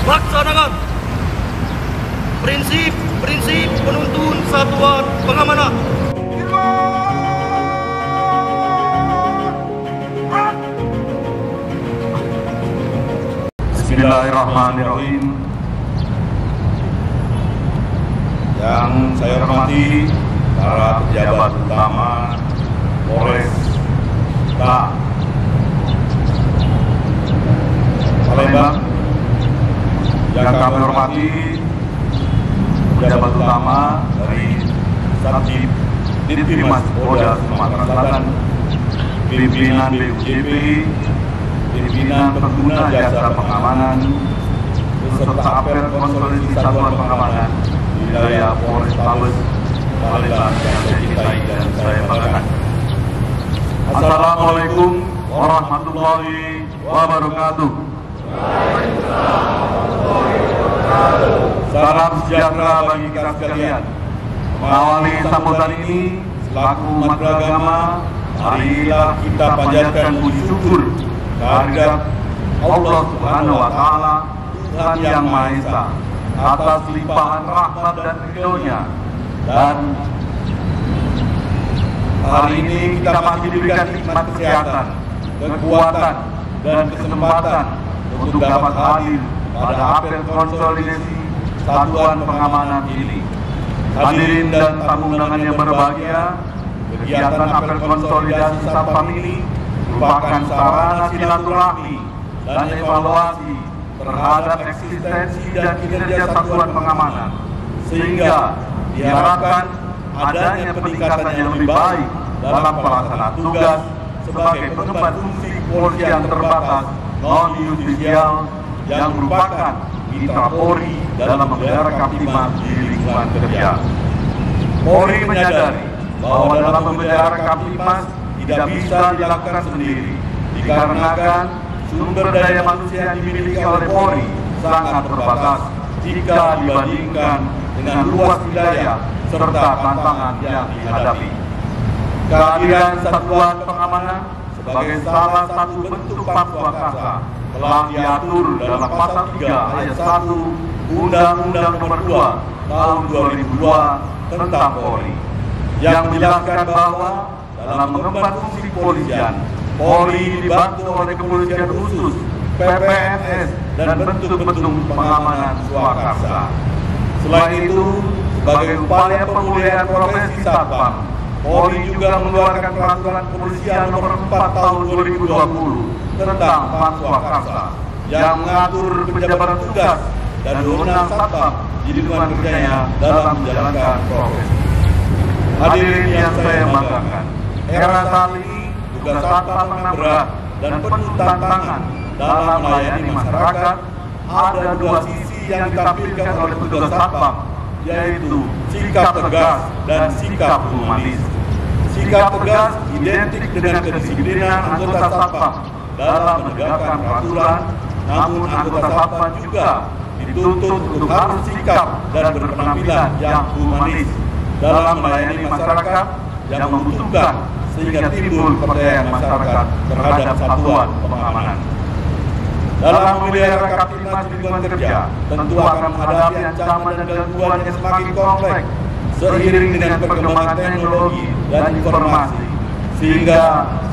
laksanakan prinsip penuntun satuan pengamanan. Bismillahirrahmanirrahim. Yang saya hormati para pejabat utama Polres Palembang, yang kami hormati pejabat utama dari Satdim Ditvimas Polda Sumatera Selatan, pimpinan BUJP, pimpinan pengguna jasa pengamanan, beserta apel konsolidasi satuan pengamanan wilayah Polrestabes Palembang yang saya cintai dan saya banggakan. Assalamualaikum warahmatullahi wabarakatuh. Salam sejahtera bagi kita sekalian. Mengawali sambutan ini selaku umat beragama, marilah kita panjatkan puji syukur kehadirat Allah Subhanahu wa Ta'ala, Tuhan Yang Maha Esa, atas limpahan rahmat dan ridho-Nya. Dan hari ini kita masih diberikan nikmat kesehatan, kekuatan, dan kesempatan untuk dapat hadir pada apel konsolidasi satuan pengamanan ini. Hadirin dan tamu undangan yang berbahagia, kegiatan apel konsolidasi satpam ini merupakan sarana silaturahmi dan evaluasi terhadap eksistensi dan kinerja satuan pengamanan, sehingga diharapkan adanya peningkatan yang lebih baik dalam pelaksanaan tugas sebagai pengemban fungsi kepolisian terbatas non-justisial yang merupakan mitra Polri dalam memelihara Kamtibmas di lingkungan kerja. Polri menyadari bahwa dalam memelihara Kamtibmas tidak bisa dilakukan sendiri, dikarenakan sumber daya manusia yang dimiliki oleh Polri sangat terbatas jika dibandingkan dengan luas wilayah serta tantangan yang dihadapi. Kehadiran satuan pengamanan sebagai salah satu bentuk Pamswakarsa telah diatur dalam pasal 3 ayat 1 Undang-Undang Nomor 2 Tahun 2002 tentang Polri, yang menjelaskan bahwa dalam mengemban fungsi kepolisian, Polri dibantu oleh kepolisian khusus, PPNS, dan bentuk-bentuk pengamanan swakarsa. Selain itu, sebagai upaya pemulihan profesi satpam, Polri juga mengeluarkan peraturan kepolisian nomor 4 tahun 2020 tentang Pamswakarsa yang mengatur penjabaran tugas dan wewenang satpam di lingkungan kerjanya dalam menjalankan profesi. Hadirin yang saya banggakan, era saat ini tugas satpam menang berat dan penuh tantangan dalam melayani masyarakat. Ada dua sisi yang ditampilkan oleh petugas satpam, yaitu sikap tegas dan sikap humanis. Sikap tegas identik dengan kedisiplinan anggota satpam dalam menegakkan peraturan, namun anggota satpam juga dituntut untuk harus sikap dan berpenampilan yang humanis dalam melayani masyarakat yang membutuhkan, sehingga timbul kepercayaan masyarakat terhadap satuan pengamanan. Dalam memelihara Kamtibmas di lingkungan kerja, tentu akan menghadapi ancaman dan gangguan yang semakin kompleks seiring dengan perkembangan teknologi dan informasi, sehingga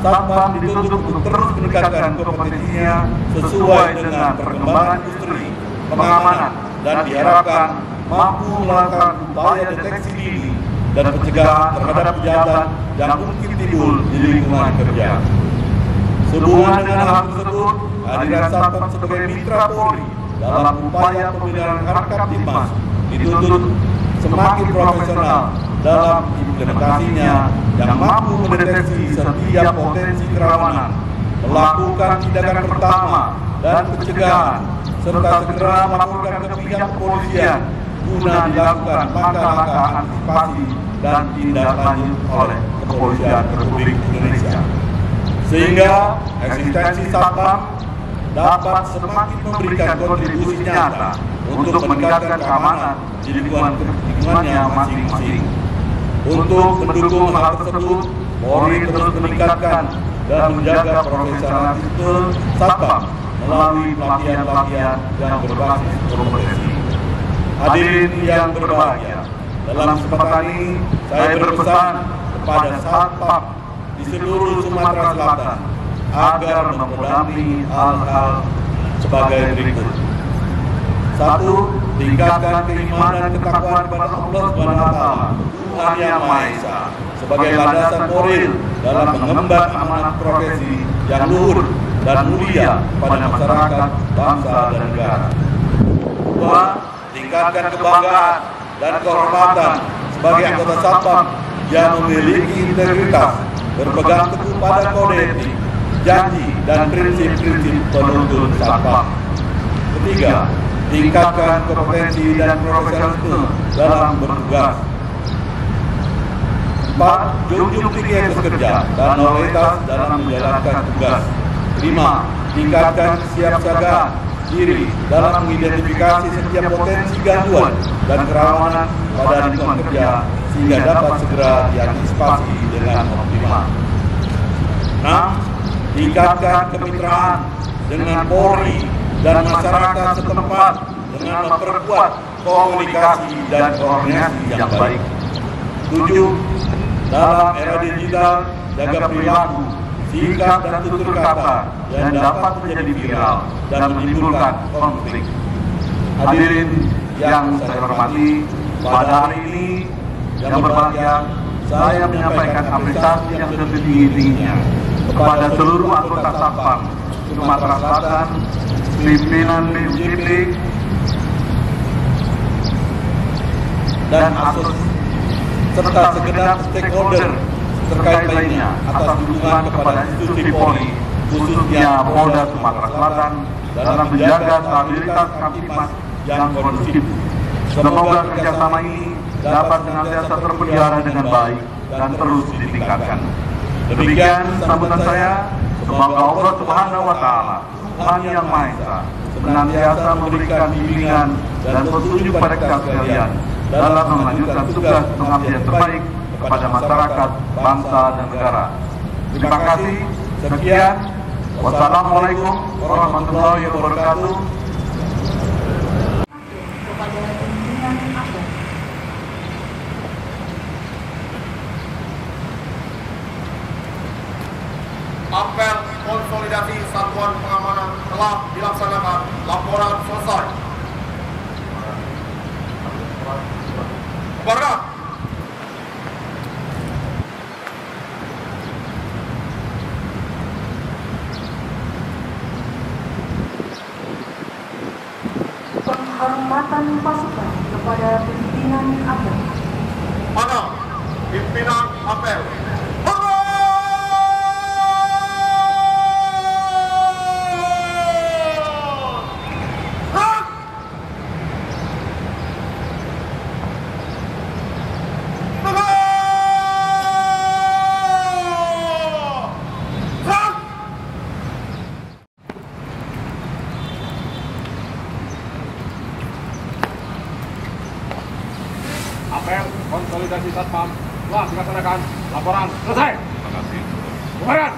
satpam dituntut untuk terus meningkatkan kompetensinya sesuai dengan perkembangan industri pengamanan dan diharapkan mampu melakukan upaya deteksi dini dan pencegahan terhadap kejahatan yang mungkin timbul di lingkungan kerja. Sehubungan dengan hal tersebut, kehadiran satpam sebagai mitra Polri dalam upaya pemeliharaan Kamtibmas dituntut semakin profesional dalam implementasinya, yang mampu mendeteksi setiap potensi kerawanan, melakukan tindakan pertama dan pencegahan, serta segera melaporkan ke pihak kepolisian guna dilakukan langkah-langkah antisipasi dan tindak lanjut oleh Kepolisian Republik Indonesia, sehingga eksistensi satpam dapat semakin memberikan kontribusi nyata untuk meningkatkan keamanan di lingkungannya masing-masing. Untuk mendukung hal tersebut, Polri terus meningkatkan dan menjaga profesionalisme satpam melalui pelatihan-pelatihan yang berbasis kompetensi. Hadirin yang berbahagia, dalam kesempatan ini saya berpesan kepada Satpam di seluruh Sumatera Selatan agar mendampingi hal-hal sebagai berikut. 1. Tingkatkan keimanan dan ketakwaan kepada Allah SWT, Tuhan Yang Maha Esa, sebagai landasan moral dalam mengemban amanat profesi yang luhur dan mulia pada masyarakat, bangsa, dan negara. 2. Tingkatkan kebanggaan dan kehormatan sebagai anggota Satpam yang memiliki integritas, berpegang teguh pada kode etik, janji, dan prinsip-prinsip penuntun Satpam. 3. Tingkatkan kompetensi dan profesionalisme dalam bertugas. 4. Junjung tinggi etos kerja dan loyalitas dalam menjalankan tugas. 5. Tingkatkan kesiapsiagaan diri dalam mengidentifikasi setiap potensi gangguan dan kerawanan pada lingkungan kerja sehingga dapat segera diantisipasi dengan optimal. 6. Tingkatkan kemitraan dengan Polri dan masyarakat setempat dengan memperkuat komunikasi dan koordinasi yang baik. 7. Dalam era digital, jaga perilaku, sikap, dan tutur kata yang dapat menjadi viral dan menimbulkan konflik. Hadirin yang saya hormati, pada hari ini yang berbahagia, saya menyampaikan apresiasi yang setinggi-tingginya kepada seluruh anggota Satpam Sumatera Selatan, pimpinan BPJP, dan serta segenap stakeholder terkait lainnya atas dukungan kepada institusi Polri, khususnya Polda Sumatera Selatan, dalam menjaga stabilitas Kamtipmas yang kondusif. Semoga kerjasama ini dapat senantiasa terpelihara dengan baik dan terus ditingkatkan. Demikian sambutan saya. Semoga Allah Subhanahu wa Ta'ala, Tuhan Yang Maha Esa, senantiasa memberikan bimbingan dan petunjuk pada kita sekalian dalam melanjutkan tugas pengabdian terbaik kepada masyarakat, bangsa, dan negara. Terima kasih. Sekian. Wassalamualaikum warahmatullahi wabarakatuh. Apel konsolidasi satuan pengamanan telah dilaksanakan. Laporan selesai. Barat. Penghormatan pasukan kepada pimpinan apel. Mana pimpinan apel? Apel konsolidasi Satpam telah dilaksanakan. Laporan selesai. Terima kasih. Bubaran.